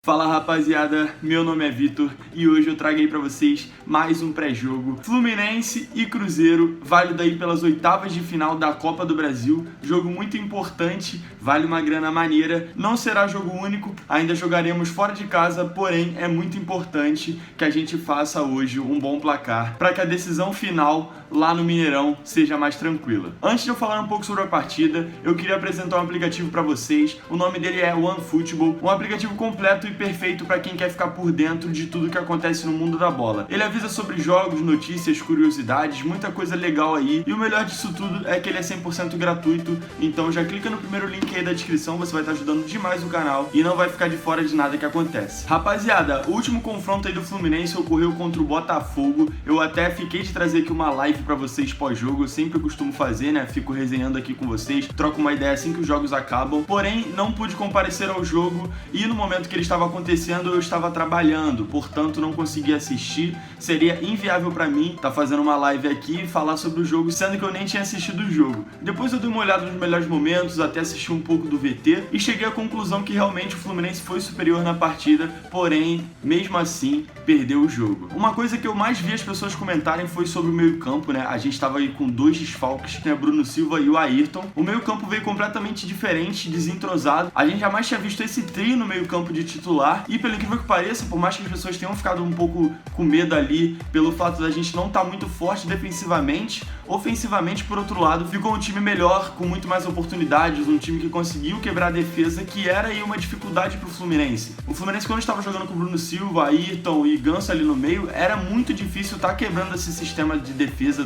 Fala rapaziada, meu nome é Vitor e hoje eu trago aí pra vocês mais um pré-jogo Fluminense e Cruzeiro, válido aí pelas oitavas de final da Copa do Brasil, jogo muito importante, vale uma grana maneira, não será jogo único, ainda jogaremos fora de casa, porém é muito importante que a gente faça hoje um bom placar para que a decisão final lá no Mineirão seja mais tranquila. Antes de eu falar um pouco sobre a partida, eu queria apresentar um aplicativo para vocês, o nome dele é OneFootball, um aplicativo completo e perfeito para quem quer ficar por dentro de tudo que acontece no mundo da bola. Ele avisa sobre jogos, notícias, curiosidades, muita coisa legal aí, e o melhor disso tudo é que ele é 100% gratuito, então já clica no primeiro link aí da descrição, você vai estar ajudando demais o canal e não vai ficar de fora de nada que acontece. Rapaziada, o último confronto aí do Fluminense ocorreu contra o Botafogo, eu até fiquei de trazer aqui uma live para vocês pós-jogo, eu sempre costumo fazer, né, fico resenhando aqui com vocês, troco uma ideia assim que os jogos acabam, porém não pude comparecer ao jogo e no momento que ele estava acontecendo eu estava trabalhando, portanto não consegui assistir, seria inviável para mim estar fazendo uma live aqui e falar sobre o jogo, sendo que eu nem tinha assistido o jogo. Depois eu dei uma olhada nos melhores momentos, até assisti um pouco do VT e cheguei à conclusão que realmente o Fluminense foi superior na partida, porém, mesmo assim, perdeu o jogo. Uma coisa que eu mais vi as pessoas comentarem foi sobre o meio-campo, né? A gente estava aí com dois desfalques, né? Bruno Silva e o Ayrton. O meio-campo veio completamente diferente, desentrosado. A gente jamais tinha visto esse trio no meio-campo de titular e, pelo incrível que pareça, por mais que as pessoas tenham ficado um pouco com medo ali pelo fato da gente não estar muito forte defensivamente, ofensivamente, por outro lado, ficou um time melhor, com muito mais oportunidades, um time que conseguiu quebrar a defesa, que era aí uma dificuldade pro Fluminense. O Fluminense, quando estava jogando com o Bruno Silva, Ayrton e Ganso ali no meio, era muito difícil estar quebrando esse sistema de defesa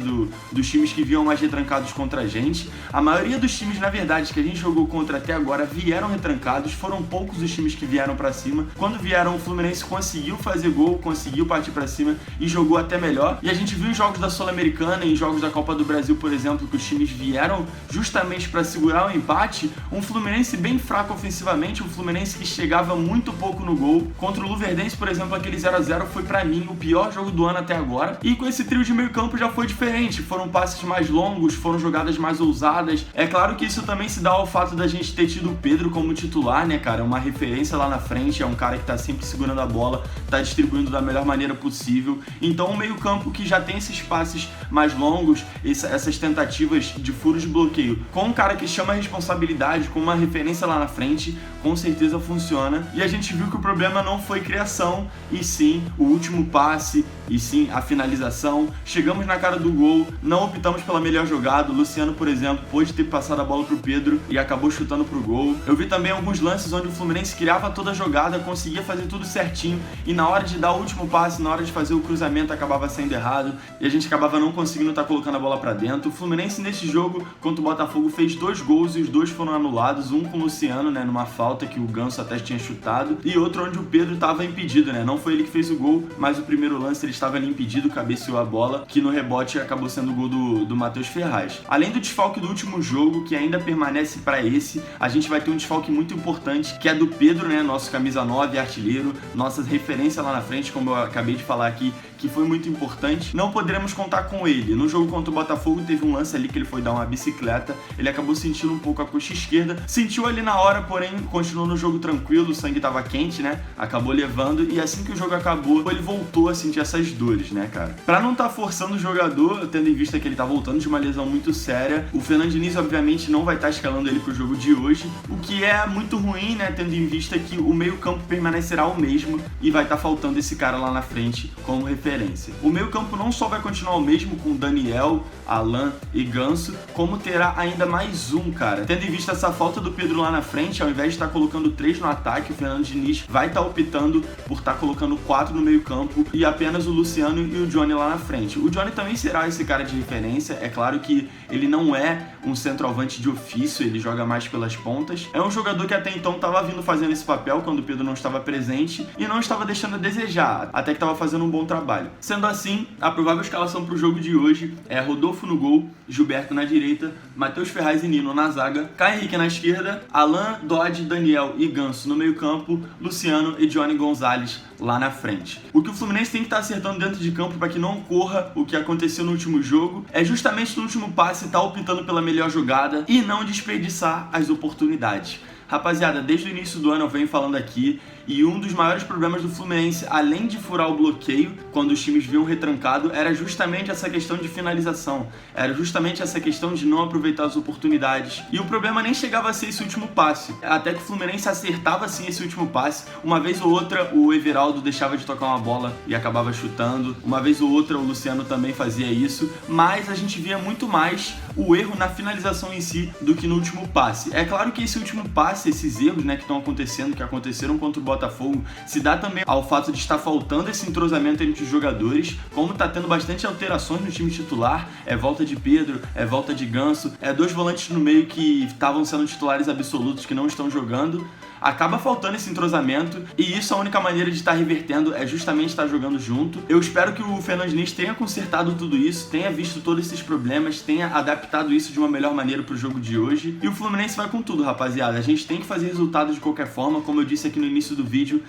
dos times que vinham mais retrancados contra a gente. A maioria dos times, na verdade, que a gente jogou contra até agora vieram retrancados, foram poucos os times que vieram pra cima. Quando vieram, o Fluminense conseguiu fazer gol, conseguiu partir pra cima e jogou até melhor. E a gente viu em jogos da Sul-Americana, em jogos da Copa do Brasil, por exemplo, que os times vieram justamente para segurar o empate, um Fluminense bem fraco ofensivamente, um Fluminense que chegava muito pouco no gol. Contra o Luverdense, por exemplo, aquele 0x0 foi pra mim o pior jogo do ano até agora. E com esse trio de meio campo já foi diferente, foram passes mais longos, foram jogadas mais ousadas. É claro que isso também se dá ao fato da gente ter tido o Pedro como titular, né, cara? Uma referência lá na frente, é um cara que tá sempre segurando a bola, tá distribuindo da melhor maneira possível. Então um meio campo que já tem esses passes mais longos, essas tentativas de furos de bloqueio, com um cara que chama a responsabilidade, com uma referência lá na frente, com certeza funciona. E a gente viu que o problema não foi criação, e sim o último passe, e sim a finalização. Chegamos na cara do gol, não optamos pela melhor jogada. O Luciano, por exemplo, pôde ter passado a bola pro Pedro e acabou chutando pro gol. Eu vi também alguns lances onde o Fluminense criava toda a jogada, conseguia fazer tudo certinho, e na hora de dar o último passe, na hora de fazer o cruzamento, acabava saindo errado, e a gente acabava não conseguindo estar colocando a bola pra dentro. O Fluminense nesse jogo contra o Botafogo fez 2 gols e os 2 foram anulados, um com o Luciano, né, numa falta que o Ganso até tinha chutado, e outro onde o Pedro estava impedido, né, não foi ele que fez o gol, mas o primeiro lance ele estava ali impedido, cabeceou a bola, que no rebote acabou sendo o gol do Matheus Ferraz. Além do desfalque do último jogo, que ainda permanece para esse, a gente vai ter um desfalque muito importante, que é do Pedro, né, nosso camisa 9, artilheiro, nossa referência lá na frente, como eu acabei de falar aqui, que foi muito importante. Não poderemos contar com ele. No jogo contra o Botafogo teve um lance ali que ele foi dar uma bicicleta, ele acabou sentindo um pouco a coxa esquerda, sentiu ali na hora, porém continuou no jogo tranquilo, o sangue tava quente, né, acabou levando, e assim que o jogo acabou, ele voltou a sentir essas dores, né, cara. Pra não tá forçando o jogador, tendo em vista que ele tá voltando de uma lesão muito séria, o Fernando Diniz obviamente não vai estar escalando ele pro jogo de hoje, o que é muito ruim, né, tendo em vista que o meio campo permanecerá o mesmo e vai estar faltando esse cara lá na frente como referência. O meio campo não só vai continuar o mesmo com Daniel, Alan e Ganso, como terá ainda mais um, cara. Tendo em vista essa falta do Pedro lá na frente, ao invés de estar colocando 3 no ataque, o Fernando Diniz vai estar optando por estar colocando 4 no meio campo e apenas o Luciano e o Johnny lá na frente. O Johnny também será esse cara de referência, é claro que ele não é um centroavante de ofício, ele joga mais pelas pontas. É um jogador que até então estava vindo fazendo esse papel quando o Pedro não estava presente e não estava deixando a desejar, até que estava fazendo um bom trabalho. Sendo assim, a provável escalação para o jogo de hoje é Rodolfo no gol, Gilberto na direita, Matheus Ferraz e Nino na zaga, Caio Henrique na esquerda, Alan, Dodge, Daniel e Ganso no meio campo, Luciano e Johnny Gonzalez lá na frente. O que o Fluminense tem que estar acertando dentro de campo para que não ocorra o que aconteceu no último jogo é justamente no último passe estar optando pela melhor jogada e não desperdiçar as oportunidades. Rapaziada, desde o início do ano eu venho falando aqui E um dos maiores problemas do Fluminense, além de furar o bloqueio, quando os times vinham retrancado, era justamente essa questão de finalização, era justamente essa questão de não aproveitar as oportunidades. E o problema nem chegava a ser esse último passe, até que o Fluminense acertava sim esse último passe. Uma vez ou outra o Everaldo deixava de tocar uma bola e acabava chutando, uma vez ou outra o Luciano também fazia isso, mas a gente via muito mais o erro na finalização em si do que no último passe. É claro que esse último passe, esses erros, né, que estão acontecendo, que aconteceram contra o Botafogo, se dá também ao fato de estar faltando esse entrosamento entre os jogadores, como tá tendo bastante alterações no time titular, é volta de Pedro, é volta de Ganso, é dois volantes no meio que estavam sendo titulares absolutos que não estão jogando. Acaba faltando esse entrosamento e isso, a única maneira de estar revertendo é justamente estar jogando junto. Eu espero que o Fernando Diniz tenha consertado tudo isso, tenha visto todos esses problemas, tenha adaptado isso de uma melhor maneira pro jogo de hoje. E o Fluminense vai com tudo, rapaziada. A gente tem que fazer resultado de qualquer forma, como eu disse aqui no início do vídeo,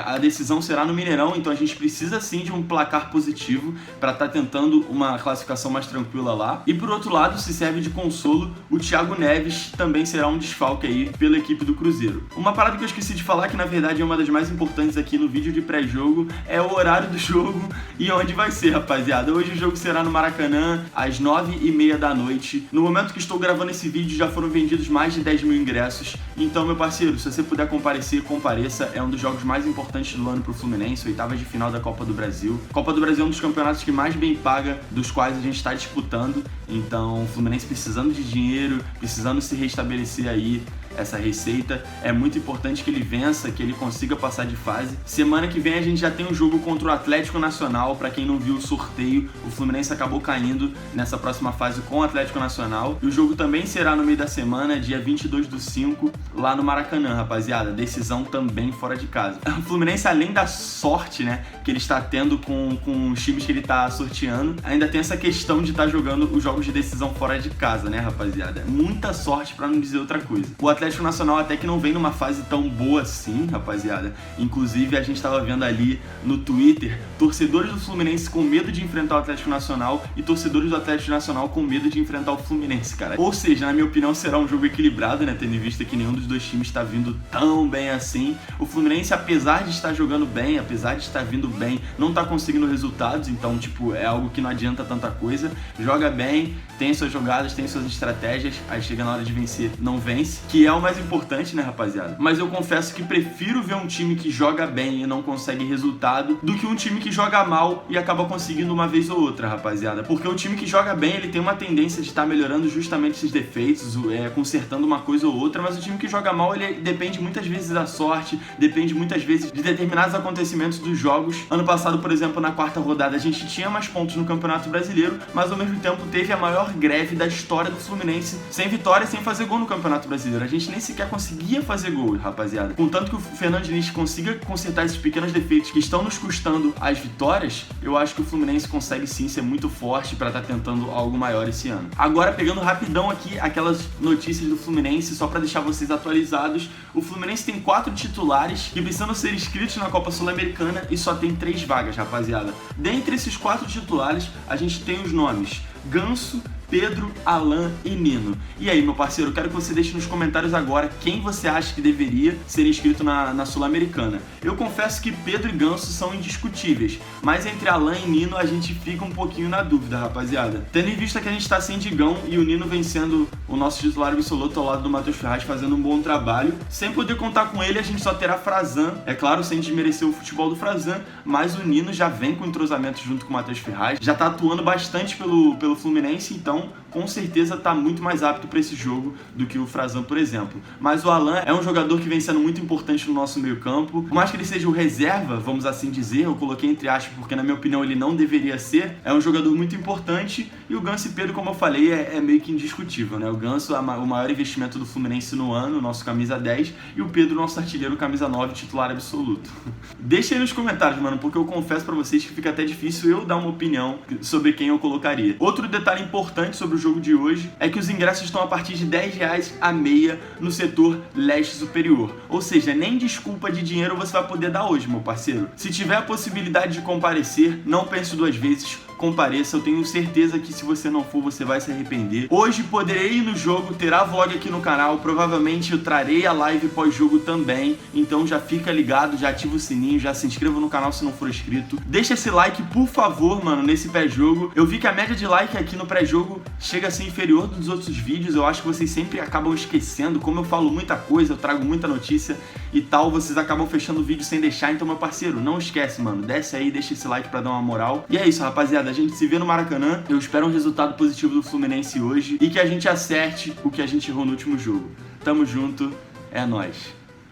a decisão será no Mineirão, então a gente precisa sim de um placar positivo para estar tentando uma classificação mais tranquila lá. E por outro lado, se serve de consolo, o Thiago Neves também será um desfalque aí pela equipe do Cruzeiro. Uma parada que eu esqueci de falar, que na verdade é uma das mais importantes aqui no vídeo de pré-jogo, é o horário do jogo e onde vai ser, rapaziada. Hoje o jogo será no Maracanã, às 9h30 da noite. No momento que estou gravando esse vídeo, já foram vendidos mais de 10 mil ingressos. Então, meu parceiro, se você puder comparecer, compareça. É um dos jogos mais importantes do ano pro Fluminense, oitavas de final da Copa do Brasil. Copa do Brasil é um dos campeonatos que mais bem paga, dos quais a gente está disputando. Então, o Fluminense precisando de dinheiro, precisando se restabelecer aí essa receita, é muito importante que ele vença, que ele consiga passar de fase. Semana que vem a gente já tem um jogo contra o Atlético Nacional. Para quem não viu o sorteio, o Fluminense acabou caindo nessa próxima fase com o Atlético Nacional. E o jogo também será no meio da semana, dia 22/5, lá no Maracanã, rapaziada. Decisão também fora de casa. O Fluminense, além da sorte, né, que ele está tendo com os times que ele está sorteando, ainda tem essa questão de estar jogando os jogos de decisão fora de casa, né, rapaziada? Muita sorte, para não dizer outra coisa. O Atlético Nacional até que não vem numa fase tão boa assim, rapaziada. Inclusive, a gente tava vendo ali no Twitter torcedores do Fluminense com medo de enfrentar o Atlético Nacional e torcedores do Atlético Nacional com medo de enfrentar o Fluminense, cara. Ou seja, na minha opinião, será um jogo equilibrado, né, tendo em vista que nenhum dos dois times está vindo tão bem assim. O Fluminense, apesar de estar jogando bem, apesar de estar vindo bem, não tá conseguindo resultados, então, tipo, é algo que não adianta tanta coisa. Joga bem, tem suas jogadas, tem suas estratégias, aí chega na hora de vencer, não vence, que é o mais importante, né, rapaziada? Mas eu confesso que prefiro ver um time que joga bem e não consegue resultado do que um time que joga mal e acaba conseguindo uma vez ou outra, rapaziada. Porque o time que joga bem, ele tem uma tendência de estar melhorando justamente esses defeitos, consertando uma coisa ou outra, mas o time que joga mal, ele depende muitas vezes da sorte, depende muitas vezes de determinados acontecimentos dos jogos. Ano passado, por exemplo, na quarta rodada, a gente tinha mais pontos no Campeonato Brasileiro, mas ao mesmo tempo teve a maior greve da história do Fluminense, sem vitória, sem fazer gol no Campeonato Brasileiro. A gente nem sequer conseguia fazer gol, rapaziada. Contanto que o Fernando Diniz consiga consertar esses pequenos defeitos que estão nos custando as vitórias, eu acho que o Fluminense consegue sim ser muito forte para estar tentando algo maior esse ano. Agora, pegando rapidão aqui aquelas notícias do Fluminense, só para deixar vocês atualizados, o Fluminense tem 4 titulares que precisam ser inscritos na Copa Sul-Americana e só tem 3 vagas, rapaziada. Dentre esses 4 titulares, a gente tem os nomes Ganso, Pedro, Alan e Nino. E aí, meu parceiro, eu quero que você deixe nos comentários agora quem você acha que deveria ser inscrito na Sul-Americana. Eu confesso que Pedro e Ganso são indiscutíveis, mas entre Alan e Nino a gente fica um pouquinho na dúvida, rapaziada. Tendo em vista que a gente tá sem Digão e o Nino vem sendo o nosso titular absoluto ao lado do Matheus Ferraz, fazendo um bom trabalho, sem poder contar com ele, a gente só terá Frazan. É claro, sem desmerecer o futebol do Frazan, mas o Nino já vem com entrosamento junto com o Matheus Ferraz, já tá atuando bastante pelo Fluminense, então com certeza tá muito mais apto para esse jogo do que o Frazan, por exemplo. Mas o Alan é um jogador que vem sendo muito importante no nosso meio campo. Por mais que ele seja o reserva, vamos assim dizer, eu coloquei entre aspas porque na minha opinião ele não deveria ser, é um jogador muito importante. E o Ganso e Pedro, como eu falei, é meio que indiscutível, né? O Ganso é o maior investimento do Fluminense no ano, nosso camisa 10, e o Pedro, nosso artilheiro, camisa 9, titular absoluto. Deixa aí nos comentários, mano, porque eu confesso pra vocês que fica até difícil eu dar uma opinião sobre quem eu colocaria. Outro detalhe importante sobre o jogo de hoje é que os ingressos estão a partir de R$10 a meia no setor leste superior. Ou seja, nem desculpa de dinheiro você vai poder dar hoje, meu parceiro. Se tiver a possibilidade de comparecer, não pense duas vezes, compareça. Eu tenho certeza que se você não for, você vai se arrepender. Hoje poderei ir no jogo, terá vlog aqui no canal, provavelmente eu trarei a live pós-jogo também, então já fica ligado, já ativa o sininho, já se inscreva no canal se não for inscrito. Deixa esse like, por favor, mano, nesse pré-jogo. Eu vi que a média de like aqui no pré-jogo chega a ser inferior dos outros vídeos, eu acho que vocês sempre acabam esquecendo, como eu falo muita coisa, eu trago muita notícia e tal, vocês acabam fechando o vídeo sem deixar, então, meu parceiro, não esquece, mano, desce aí, deixa esse like pra dar uma moral. E é isso, rapaziada, a gente se vê no Maracanã. Eu espero um resultado positivo do Fluminense hoje e que a gente acerte o que a gente errou no último jogo. Tamo junto, é nóis.